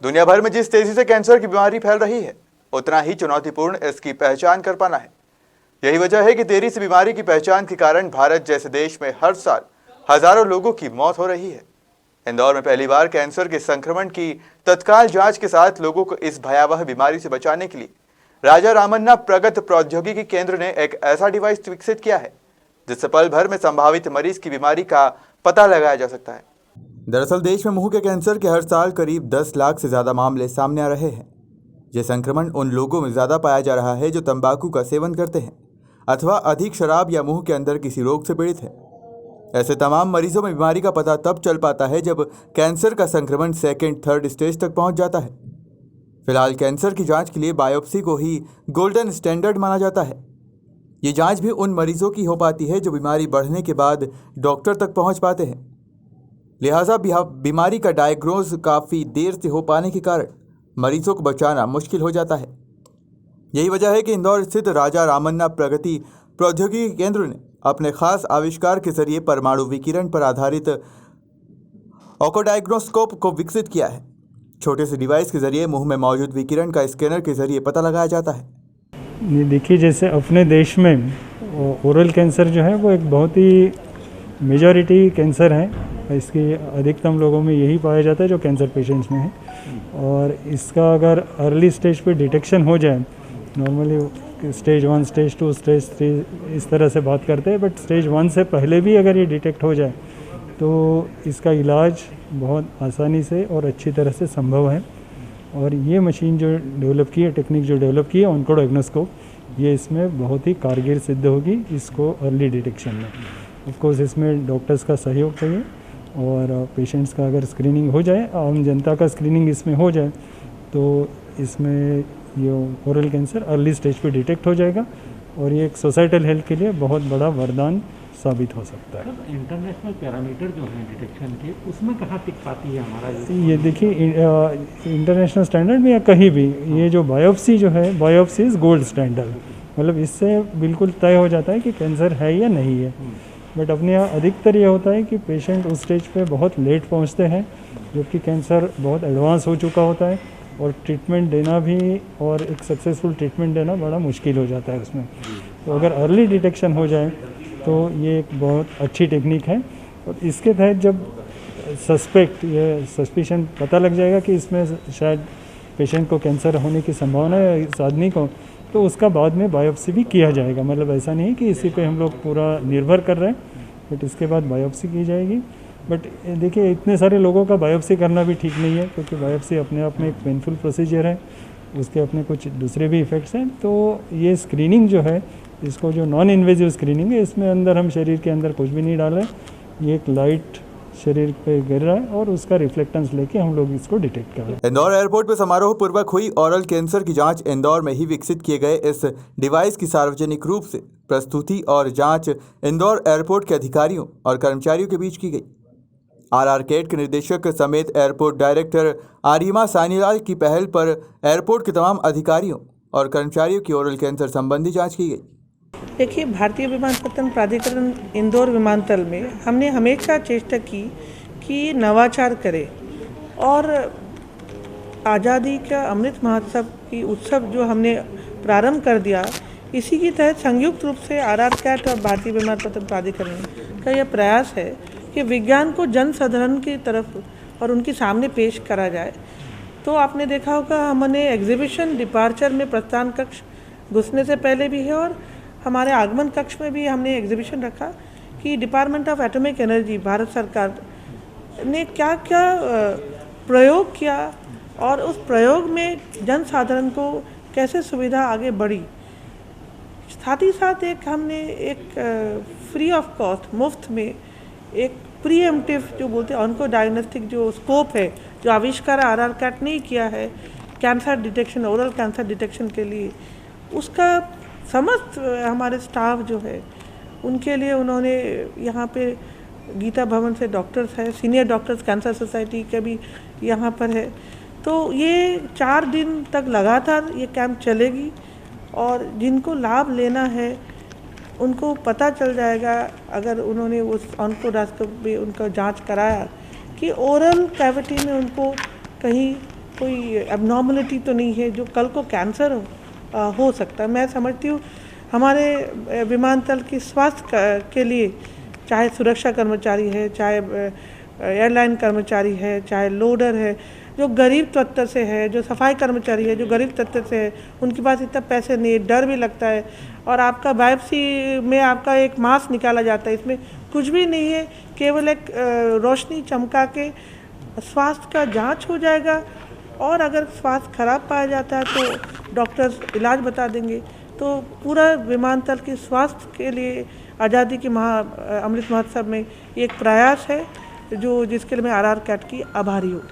दुनिया भर में जिस तेजी से कैंसर की बीमारी फैल रही है, उतना ही चुनौतीपूर्ण इसकी पहचान कर पाना है। यही वजह है कि देरी से बीमारी की पहचान के कारण भारत जैसे देश में हर साल हजारों लोगों की मौत हो रही है। इंदौर में पहली बार कैंसर के संक्रमण की तत्काल जांच के साथ लोगों को इस भयावह बीमारी से बचाने के लिए राजा रामन्ना प्रगत प्रौद्योगिकी केंद्र ने एक ऐसा डिवाइस विकसित किया है जिससे पल भर में संभावित मरीज की बीमारी का पता लगाया जा सकता है। दरअसल देश में मुंह के कैंसर के हर साल करीब 10 लाख से ज्यादा मामले सामने आ रहे हैं। यह संक्रमण उन लोगों में ज्यादा पाया जा रहा है जो तंबाकू का सेवन करते हैं अथवा अधिक शराब या मुंह के अंदर किसी रोग से पीड़ित है। ऐसे तमाम मरीजों में बीमारी का पता तब चल पाता है जब कैंसर का संक्रमण सेकेंड थर्ड स्टेज तक पहुंच जाता है। फिलहाल कैंसर की जांच के लिए बायोप्सी को ही गोल्डन स्टैंडर्ड माना जाता है। ये जांच भी उन मरीजों की हो पाती है जो बीमारी बढ़ने के बाद डॉक्टर तक पहुंच पाते हैं। लिहाजा बीमारी का डायग्नोज काफ़ी देर से हो पाने के कारण मरीजों को बचाना मुश्किल हो जाता है। यही वजह है कि इंदौर स्थित राजा रामन्ना प्रगति प्रौद्योगिकी केंद्र ने अपने खास आविष्कार के जरिए परमाणु विकिरण पर आधारित ऑकोडायग्नोस्कोप को विकसित किया है। छोटे से डिवाइस के जरिए मुंह में मौजूद विकिरण का स्कैनर के जरिए पता लगाया जाता है। देखिए, जैसे अपने देश में ओरल कैंसर जो है वो एक बहुत ही मेजॉरिटी कैंसर है। इसकी अधिकतम लोगों में यही पाया जाता है जो कैंसर पेशेंट्स में है। और इसका अगर अर्ली स्टेज पे डिटेक्शन हो जाए, नॉर्मली स्टेज 1, स्टेज 2, स्टेज 3 इस तरह से बात करते हैं, बट स्टेज 1 से पहले भी अगर ये डिटेक्ट हो जाए तो इसका इलाज बहुत आसानी से और अच्छी तरह से संभव है। और ये मशीन जो डेवलप की है, टेक्निक जो डेवलप की है ऑनकोडायग्नोस्कोप, ये इसमें बहुत ही कारगर सिद्ध होगी इसको अर्ली डिटेक्शन में। ऑफ कोर्स इसमें डॉक्टर्स का सहयोग चाहिए और पेशेंट्स का अगर स्क्रीनिंग हो जाए, आम जनता का स्क्रीनिंग इसमें हो जाए तो इसमें ये ओरल कैंसर अर्ली स्टेज पे डिटेक्ट हो जाएगा और ये एक सोसाइटल हेल्थ के लिए बहुत बड़ा वरदान साबित हो सकता है। इंटरनेशनल पैरामीटर जो है डिटेक्शन के, उसमें कहाँ टिक पाती है हमारा ये देखिए, इंटरनेशनल स्टैंडर्ड में या कहीं भी ये जो बायोप्सी जो है, बायोप्सी इज़ गोल्ड स्टैंडर्ड, मतलब इससे बिल्कुल तय हो जाता है कि कैंसर है या नहीं है। बट अपने यहाँ अधिकतर ये होता है कि पेशेंट उस स्टेज पे बहुत लेट पहुँचते हैं जबकि कैंसर बहुत एडवांस हो चुका होता है और ट्रीटमेंट देना भी और एक सक्सेसफुल ट्रीटमेंट देना बड़ा मुश्किल हो जाता है उसमें। तो अगर अर्ली डिटेक्शन हो जाए तो ये एक बहुत अच्छी टेक्निक है। और इसके तहत जब ये सस्पिशन पता लग जाएगा कि इसमें शायद पेशेंट को कैंसर होने की संभावना है इस आदमी को, तो उसका बाद में बायोप्सी भी किया जाएगा। मतलब ऐसा नहीं कि इसी पे हम लोग पूरा निर्भर कर रहे हैं, बट इसके बाद बायोप्सी की जाएगी। बट देखिए, इतने सारे लोगों का बायोप्सी करना भी ठीक नहीं है क्योंकि बायोप्सी अपने आप में एक पेनफुल प्रोसीजर है, उसके अपने कुछ दूसरे भी इफ़ेक्ट्स हैं। तो ये स्क्रीनिंग जो है, इसको जो नॉन इन्वेजिव स्क्रीनिंग है, इसमें अंदर हम शरीर के अंदर कुछ भी नहीं डाल रहे, ये एक लाइट शरीर पे गिर रहा है और उसका रिफ्लेक्टेंस लेके हम लोग इसको डिटेक्ट कर रहे हैं। इंदौर एयरपोर्ट पर समारोह पूर्वक हुई ओरल कैंसर की जांच इंदौर में ही विकसित किए गए इस डिवाइस की सार्वजनिक रूप से प्रस्तुति और जांच इंदौर एयरपोर्ट के अधिकारियों और कर्मचारियों के बीच की गई। आरआर कैट के निदेशक समेत एयरपोर्ट डायरेक्टर आर्यमा सानीलाल की पहल पर एयरपोर्ट के तमाम अधिकारियों और कर्मचारियों की ओरल कैंसर संबंधी जांच की गई। देखिए, भारतीय विमानपत्तन प्राधिकरण इंदौर विमानतल में हमने हमेशा चेष्टा की कि नवाचार करे और आज़ादी का अमृत महोत्सव की उत्सव जो हमने प्रारंभ कर दिया, इसी के तहत संयुक्त रूप से आरआर कैट और भारतीय विमानपत्तन प्राधिकरण का यह प्रयास है कि विज्ञान को जन साधारण की तरफ और उनके सामने पेश करा जाए। तो आपने देखा होगा, हमने एग्जीबिशन डिपार्चर में प्रस्थान कक्ष घुसने से पहले भी है और हमारे आगमन कक्ष में भी हमने एग्जीबिशन रखा कि department of atomic energy, Bharat सरकार ने क्या क्या प्रयोग किया और उस प्रयोग में जन साधारण को कैसे सुविधा आगे बढ़ी। साथ ही साथ हमने एक फ्री ऑफ कॉस्ट, मुफ्त में एक प्रीएम्प्टिव जो बोलते हैं ऑनको डायग्नोस्टिक जो स्कोप है, जो आविष्कार आरआर कैट ने किया है cancer detection, oral cancer detection के लिए, उसका समस्त हमारे स्टाफ जो है उनके लिए उन्होंने यहाँ पे गीता भवन से डॉक्टर्स है, सीनियर डॉक्टर्स कैंसर सोसाइटी के भी यहाँ पर है। तो ये 4 दिन तक लगातार ये कैंप चलेगी और जिनको लाभ लेना है उनको पता चल जाएगा, अगर उन्होंने उस ऑनकोडास्कोप में उनका जांच कराया कि ओरल कैविटी में उनको कहीं कोई एबनॉर्मलिटी तो नहीं है जो कल को कैंसर हो सकता है। मैं समझती हूँ हमारे विमानतल की स्वास्थ्य के लिए, चाहे सुरक्षा कर्मचारी है, चाहे एयरलाइन कर्मचारी है, चाहे लोडर है, जो गरीब तत्व से है, जो सफाई कर्मचारी है, जो गरीब तत्व से है, उनके पास इतना पैसे नहीं है, डर भी लगता है। और आपका बायोप्सी में आपका एक मांस निकाला जाता है, इसमें कुछ भी नहीं है, केवल एक रोशनी चमका के स्वास्थ्य का जांच हो जाएगा। और अगर स्वास्थ्य खराब पाया जाता है तो डॉक्टर्स इलाज बता देंगे। तो पूरा विमानतल के स्वास्थ्य के लिए आज़ादी के अमृत महोत्सव में एक प्रयास है जो जिसके लिए मैं RR CAT की आभारी हूँ।